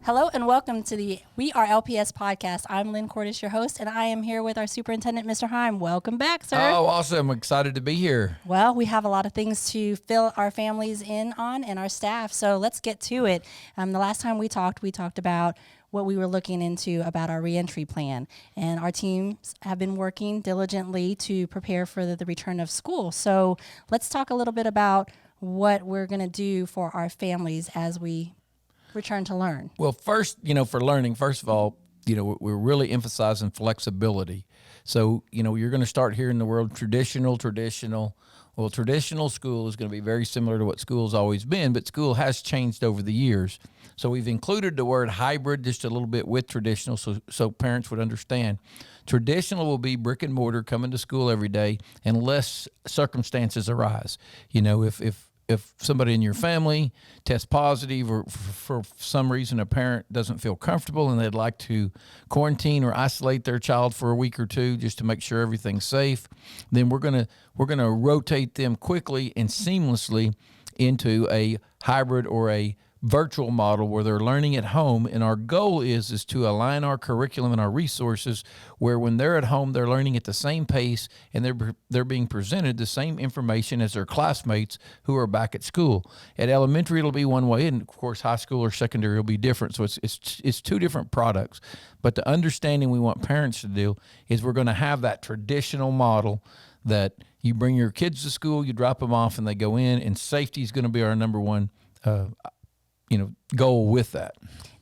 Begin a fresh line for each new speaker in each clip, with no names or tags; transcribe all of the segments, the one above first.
Hello and welcome to the We Are LPS podcast. I'm Lynn Cordish, your host, and I am here with our superintendent, Mr. Heim. Welcome back, sir.
Oh, awesome. I'm excited to be here.
Well, we have a lot of things to fill our families in on and our staff, so let's get to it. The last time we talked about what we were looking into about our reentry plan, and our teams have been working diligently to prepare for the return of school. So let's talk a little bit about what we're going to do for our families as we return to learn.
Well, first, for learning, first of all, we're really emphasizing flexibility. So, you're going to start hearing the word traditional. Well, traditional school is going to be very similar to what school's always been, but school has changed over the years. So we've included the word hybrid just a little bit with traditional so parents would understand. Traditional will be brick and mortar, coming to school every day unless circumstances arise. If somebody in your family tests positive or for some reason a parent doesn't feel comfortable and they'd like to quarantine or isolate their child for a week or two just to make sure everything's safe, then we're gonna rotate them quickly and seamlessly into a hybrid or a virtual model where they're learning at home. And our goal is to align our curriculum and our resources where when they're at home, they're learning at the same pace and they're being presented the same information as their classmates who are back at school. At elementary, it'll be one way, and of course, high school or secondary will be different. So it's two different products. But the understanding we want parents to do is we're going to have that traditional model that you bring your kids to school, you drop them off, and they go in, and safety is going to be our number one goal with that.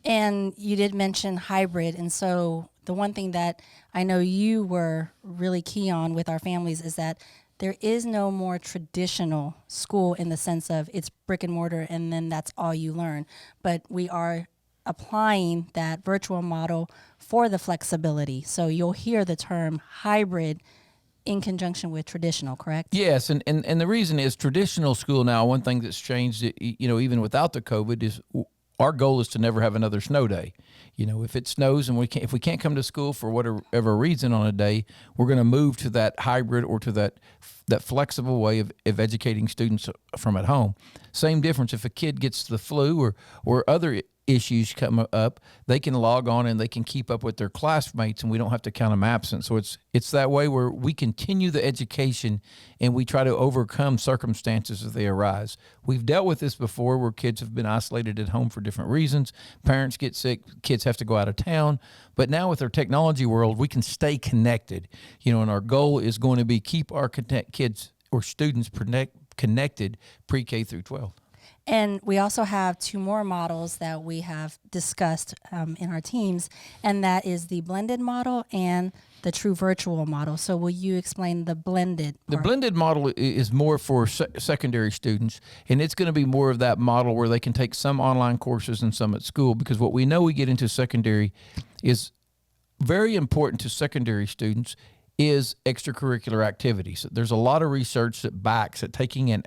And you did mention hybrid. And so the one thing that I know you were really key on with our families is that there is no more traditional school in the sense of it's brick and mortar and then that's all you learn. But we are applying that virtual model for the flexibility. So you'll hear the term hybrid in conjunction with traditional, correct?
Yes, and the reason is traditional school now, one thing that's changed, even without the COVID, is our goal is to never have another snow day. If it snows and if we can't come to school for whatever reason on a day, we're going to move to that hybrid or to that flexible way of educating students from at home. Same difference if a kid gets the flu or other issues come up, they can log on and they can keep up with their classmates and we don't have to count them absent. So it's that way where we continue the education and we try to overcome circumstances as they arise. We've dealt with this before where kids have been isolated at home for different reasons. Parents get sick, kids have to go out of town. But now with our technology world, we can stay connected, and our goal is going to be keep our kids or students connected pre-K through 12.
And we also have two more models that we have discussed in our teams, and that is the blended model and the true virtual model. So will you explain the blended?
The blended model is more for secondary students, and it's going to be more of that model where they can take some online courses and some at school, because what we know we get into secondary is very important to secondary students is extracurricular activities. There's a lot of research that backs that taking an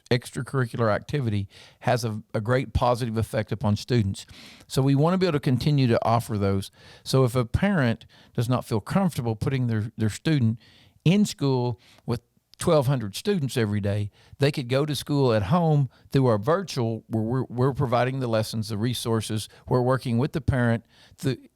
extracurricular activity has a great positive effect upon students. So we want to be able to continue to offer those. So if a parent does not feel comfortable putting their student in school with 1,200 students every day, they could go to school at home through our virtual, where we're providing the lessons, the resources. We're working with the parent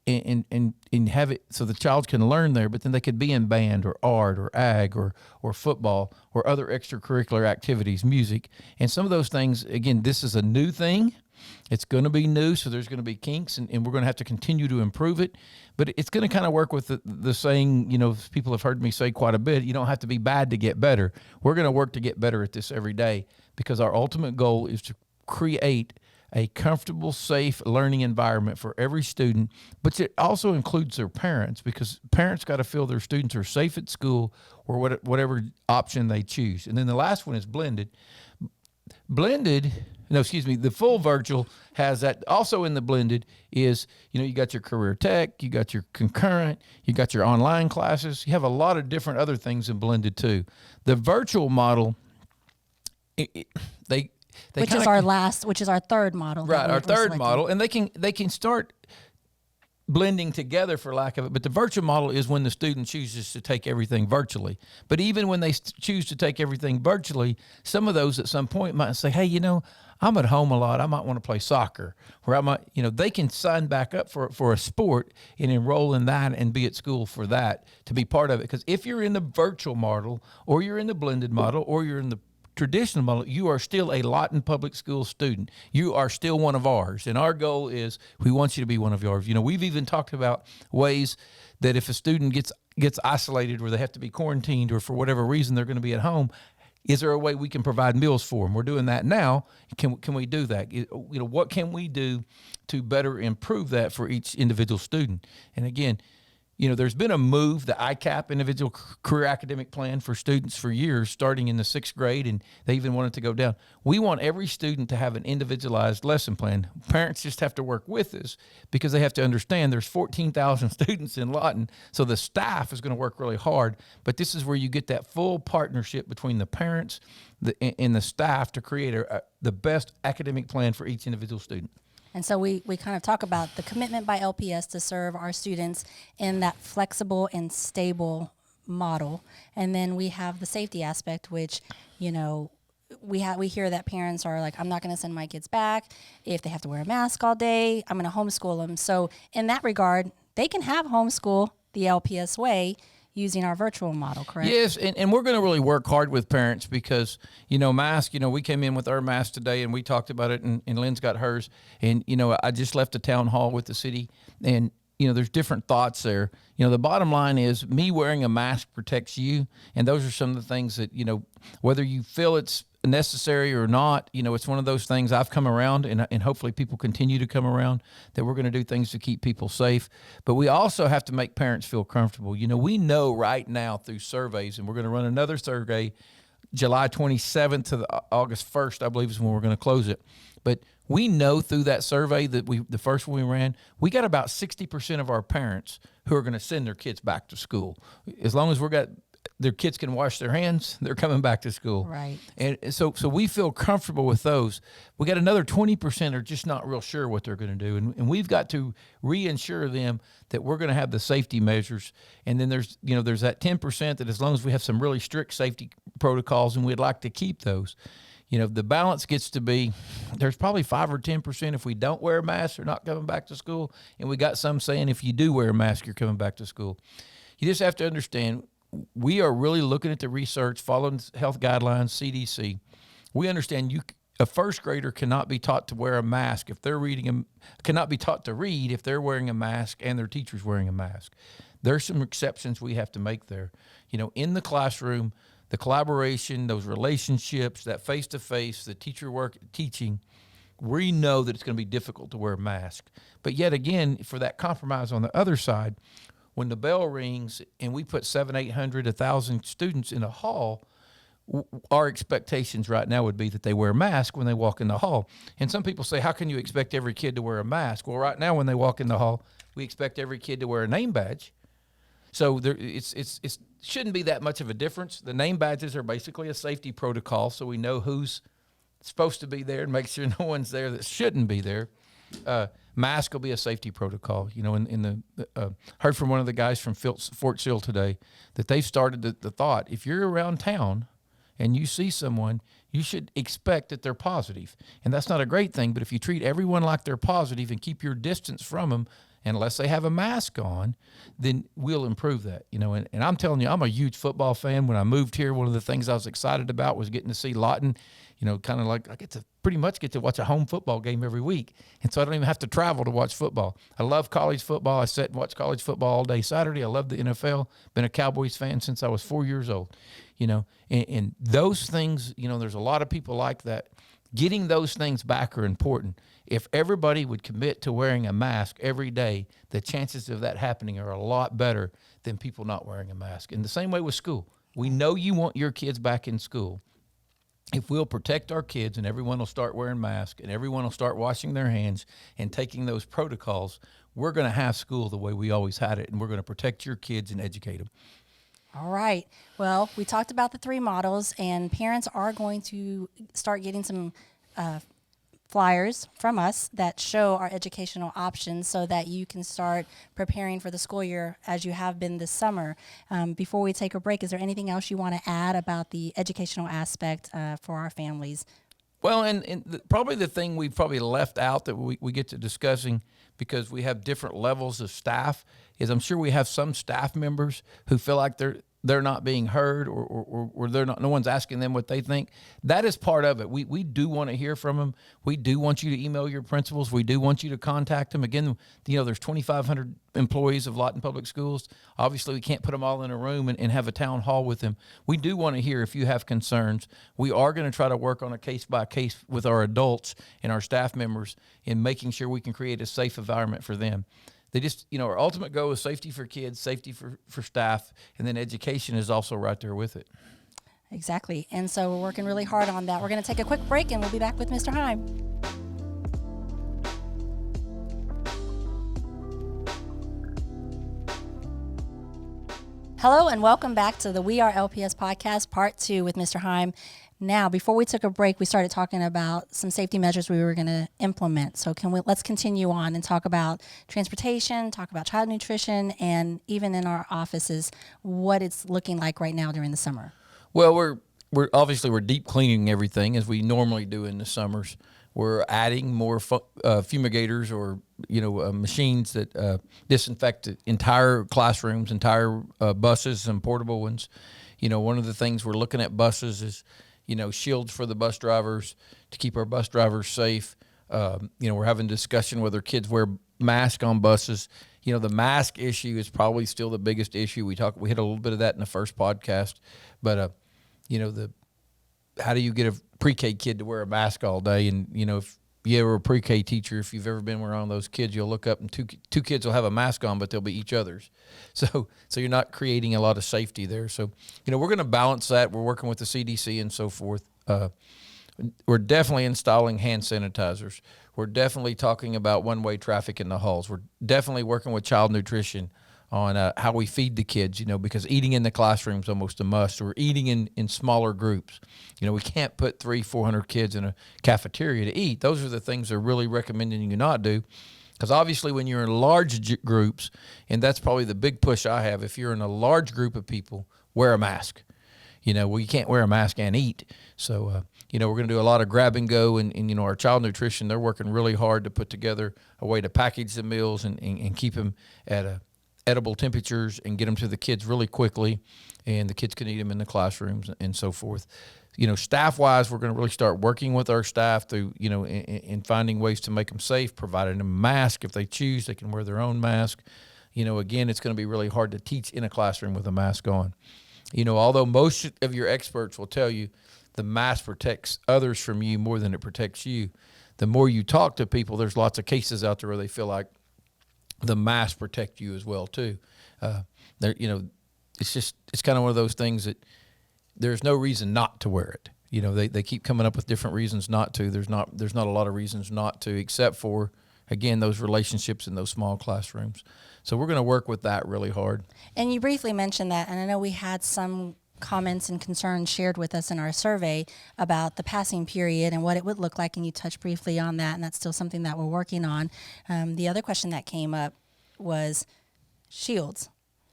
and have it so the child can learn there, but then they could be in band or art or ag or football or other extracurricular activities, music. And some of those things, again, this is a new thing. It's going to be new, so there's going to be kinks, and we're going to have to continue to improve it. But it's going to kind of work with the saying, people have heard me say quite a bit, you don't have to be bad to get better. We're going to work to get better at this every day because our ultimate goal is to create a comfortable, safe learning environment for every student, but it also includes their parents, because parents got to feel their students are safe at school or whatever option they choose. And then the last one is blended. The full virtual has that. Also in the blended is, you got your career tech, you got your concurrent, you got your online classes. You have a lot of different other things in blended too. The virtual model,
which is our third model.
Right, our third model. And they can start blending together, for lack of it. But the virtual model is when the student chooses to take everything virtually. But even when they choose to take everything virtually, some of those at some point might say, hey, I'm at home a lot. I might want to play soccer, or I might, they can sign back up for a sport and enroll in that and be at school for that to be part of it. Because if you're in the virtual model, or you're in the blended model, or you're in the traditional model, you are still a Lawton Public School student. You are still one of ours. And our goal is we want you to be one of yours. We've even talked about ways that if a student gets isolated, where they have to be quarantined, or for whatever reason they're going to be at home, is there a way we can provide meals for them? We're doing that now. Can we do that? What can we do to better improve that for each individual student? And again, there's been a move, the ICAP, Individual Career Academic Plan, for students for years, starting in the 6th grade, and they even want it to go down. We want every student to have an individualized lesson plan. Parents just have to work with us, because they have to understand there's 14,000 students in Lawton, so the staff is going to work really hard. But this is where you get that full partnership between the parents and the staff to create the best academic plan for each individual student.
And so we kind of talk about the commitment by LPS to serve our students in that flexible and stable model. And then we have the safety aspect, which, we hear that parents are like, I'm not going to send my kids back if they have to wear a mask all day. I'm going to homeschool them. So in that regard, they can have homeschool the LPS way, using our virtual model, correct?
Yes, and we're going to really work hard with parents, because, mask, we came in with our mask today, and we talked about it, and Lynn's got hers. And, I just left a town hall with the city, and, there's different thoughts there. The bottom line is, me wearing a mask protects you, and those are some of the things that, whether you feel it's necessary or not, it's one of those things I've come around, and hopefully people continue to come around, that we're going to do things to keep people safe. But we also have to make parents feel comfortable. We know right now through surveys, and we're going to run another survey July 27th to August 1st, I believe, is when we're going to close it. But we know through that survey that the first one we ran, we got about 60% of our parents who are going to send their kids back to school. As long as their kids can wash their hands, they're coming back to school.
Right.
And so we feel comfortable with those. We got another 20% are just not real sure what they're going to do. And we've got to reinsure them that we're going to have the safety measures. And then there's that 10% that, as long as we have some really strict safety protocols, and we'd like to keep those. The balance gets to be, there's probably 5 or 10% if we don't wear a mask, they're not coming back to school. And we got some saying if you do wear a mask, you're coming back to school. You just have to understand, we are really looking at the research, following health guidelines, CDC. We understand a first grader cannot be taught to wear a mask if they're cannot be taught to read if they're wearing a mask and their teacher's wearing a mask. There's some exceptions we have to make there. In the classroom, the collaboration, those relationships, that face-to-face, the teacher work, teaching, we know that it's going to be difficult to wear a mask. But yet again, for that compromise on the other side, when the bell rings and we put 700, 800, 1,000 students in a hall, our expectations right now would be that they wear a mask when they walk in the hall. And some people say, how can you expect every kid to wear a mask? Well, right now when they walk in the hall, we expect every kid to wear a name badge. So it shouldn't be that much of a difference. The name badges are basically a safety protocol, so we know who's supposed to be there and make sure no one's there that shouldn't be there. Mask will be a safety protocol. Heard from one of the guys from Fort Sill today that they've started the thought, if you're around town and you see someone, you should expect that they're positive. And that's not a great thing, but if you treat everyone like they're positive and keep your distance from them, unless they have a mask on, then we'll improve that. And I'm telling you, I'm a huge football fan. When I moved here, one of the things I was excited about was getting to see Lawton. Kind of like I pretty much get to watch a home football game every week. And so I don't even have to travel to watch football. I love college football. I sit and watch college football all day Saturday. I love the NFL. Been a Cowboys fan since I was 4 years old. And those things, there's a lot of people like that. Getting those things back are important. If everybody would commit to wearing a mask every day, the chances of that happening are a lot better than people not wearing a mask. In the same way with school. We know you want your kids back in school. If we'll protect our kids and everyone will start wearing masks and everyone will start washing their hands and taking those protocols, we're going to have school the way we always had it, and we're going to protect your kids and educate them.
All right. Well, we talked about the 3 models, and parents are going to start getting some flyers from us that show our educational options so that you can start preparing for the school year as you have been this summer. Before we take a break, is there anything else you want to add about the educational aspect for our families?
Well, probably the thing we probably left out that we get to discussing, because we have different levels of staff, is I'm sure we have some staff members who feel like they're not being heard, or they're not, no one's asking them what they think. That is part of it. We do want to hear from them. We do want you to email your principals. We do want you to contact them. Again, there's 2,500 employees of Lawton Public Schools. Obviously, we can't put them all in a room and have a town hall with them. We do want to hear if you have concerns. We are going to try to work on a case by case with our adults and our staff members in making sure we can create a safe environment for them. They just, our ultimate goal is safety for kids, safety for staff, and then education is also right there with it.
Exactly. And so we're working really hard on that. We're going to take a quick break, and we'll be back with Mr. Heim. Hello, and welcome back to the We Are LPS podcast, part 2 with Mr. Heim. Now, before we took a break, we started talking about some safety measures we were going to implement. So let's continue on and talk about transportation, talk about child nutrition, and even in our offices, what it's looking like right now during the summer.
Well, we're obviously deep cleaning everything as we normally do in the summers. We're adding more fumigators or machines that disinfect entire classrooms, entire buses, and portable ones. One of the things we're looking at buses is shields for the bus drivers to keep our bus drivers safe. We're having discussion whether kids wear masks on buses. The mask issue is probably still the biggest issue. We hit a little bit of that in the first podcast, but how do you get a pre-K kid to wear a mask all day? And if you ever a pre-K teacher, if you've ever been around those kids, you'll look up and two kids will have a mask on, but they'll be each other's. So you're not creating a lot of safety there. So we're going to balance that. We're working with the CDC and so forth. We're definitely installing hand sanitizers. We're definitely talking about one-way traffic in the halls. We're definitely working with child nutrition on how we feed the kids, because eating in the classroom is almost a must. We're eating in smaller groups. We can't put 300-400 kids in a cafeteria to eat. Those are the things they're really recommending you not do, because obviously when you're in large groups, and that's probably the big push I have, if you're in a large group of people, wear a mask. You can't wear a mask and eat. So, we're going to do a lot of grab and go, and our child nutrition, they're working really hard to put together a way to package the meals and keep them at edible temperatures and get them to the kids really quickly, and the kids can eat them in the classrooms and so forth. Staff-wise, we're going to really start working with our staff through, in finding ways to make them safe, providing them a mask. If they choose, they can wear their own mask. Again, it's going to be really hard to teach in a classroom with a mask on. Although most of your experts will tell you the mask protects others from you more than it protects you, the more you talk to people, there's lots of cases out there where they feel like the mask protect you as well too. It's kind of one of those things that there's no reason not to wear it. They keep coming up with different reasons not to. There's not a lot of reasons not to, except for, again, those relationships in those small classrooms. So we're going to work with that really hard. And
you briefly mentioned that, and I know we had some comments and concerns shared with us in our survey about the passing period and what it would look like, and you touched briefly on that, and that's still something that we're working on. The other question that came up was shields.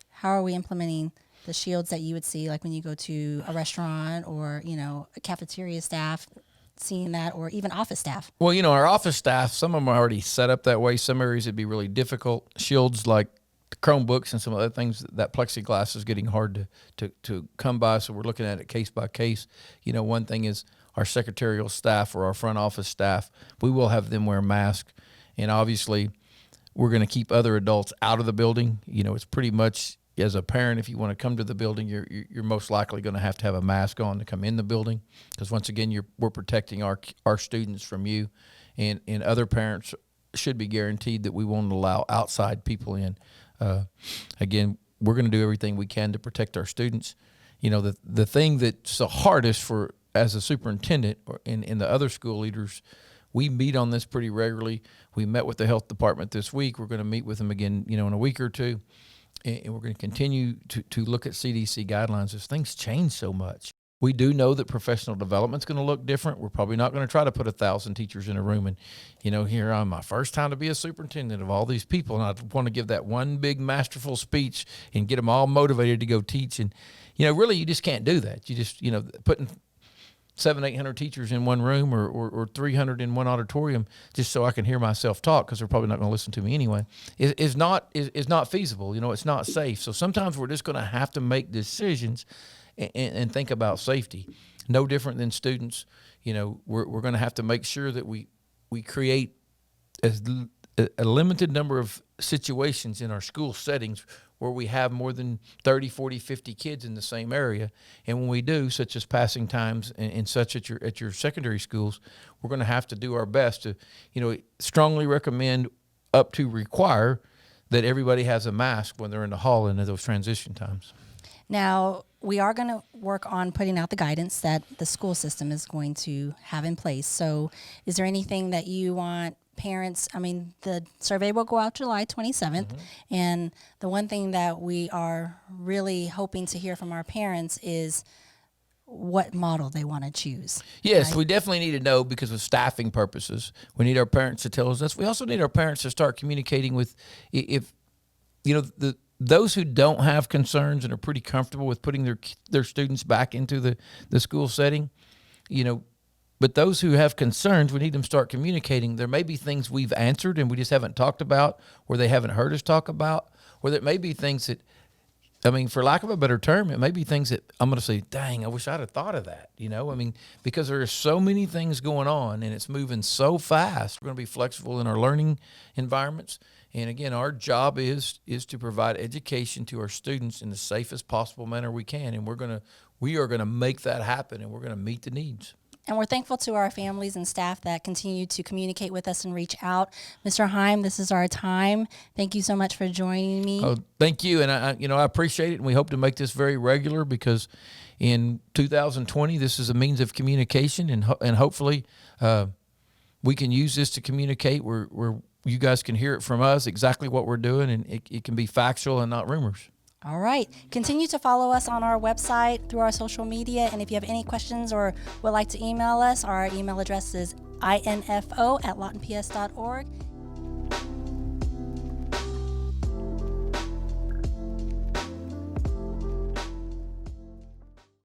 How are we implementing the shields that you would see, like when you go to a restaurant or, a cafeteria staff, seeing that, or even office staff?
Well, our office staff, some of them are already set up that way. Some areas it'd be really difficult. Shields like the Chromebooks and some other things, that plexiglass is getting hard to come by, so we're looking at it case by case. One thing is our secretarial staff or our front office staff, we will have them wear masks, and obviously we're going to keep other adults out of the building. It's pretty much, as a parent, if you want to come to the building, you're most likely going to have a mask on to come in the building, because once again, we're protecting our students from you, and other parents should be guaranteed that we won't allow outside people in. Again, we're going to do everything we can to protect our students. The thing that's the hardest for, as a superintendent and the other school leaders, we meet on this pretty regularly. We met with the health department this week. We're going to meet with them again, in a week or two, and we're going to continue to look at CDC guidelines as things change so much. We do know that professional development's going to look different. We're probably not going to try to put 1,000 teachers in a room and, here on my first time to be a superintendent of all these people, and I want to give that one big masterful speech and get them all motivated to go teach. And, really you just can't do that. You just, putting 700-800 teachers in one room or 300 in one auditorium just so I can hear myself talk, because they're probably not going to listen to me anyway, is not feasible. It's not safe. So sometimes we're just going to have to make decisions and think about safety. No different than students. We're going to have to make sure that we create a limited number of situations in our school settings where we have more than 30, 40, 50 kids in the same area. And when we do, such as passing times and such at your secondary schools, we're going to have to do our best to, strongly recommend up to require that everybody has a mask when they're in the hall and at those transition times.
Now, we are going to work on putting out the guidance that the school system is going to have in place. So is there anything that you want parents? I mean, the survey will go out July 27th. And the one thing that we are really hoping to hear from our parents is what model they want to choose.
Yes,
right?
We definitely need to know, because of staffing purposes. We need our parents to tell us this. We also need our parents to start communicating with, if, those who don't have concerns and are pretty comfortable with putting their students back into the school setting, but those who have concerns, we need them to start communicating. There may be things we've answered and we just haven't talked about, or they haven't heard us talk about, or there may be things that, for lack of a better term, it may be things that I'm going to say, dang, I wish I'd have thought of that, because there are so many things going on and it's moving so fast. We're going to be flexible in our learning environments. And again, our job is to provide education to our students in the safest possible manner we can. And we are going to make that happen, and we're going to meet the needs.
And we're thankful to our families and staff that continue to communicate with us and reach out. Mr. Heim, this is our time. Thank you so much for joining me.
Oh, thank you. And I appreciate it. And we hope to make this very regular, because in 2020, this is a means of communication, and hopefully we can use this to communicate where you guys can hear it from us, exactly what we're doing, and it can be factual and not rumors.
All right. Continue to follow us on our website, through our social media. And if you have any questions or would like to email us, our email address is info@lawtonps.org.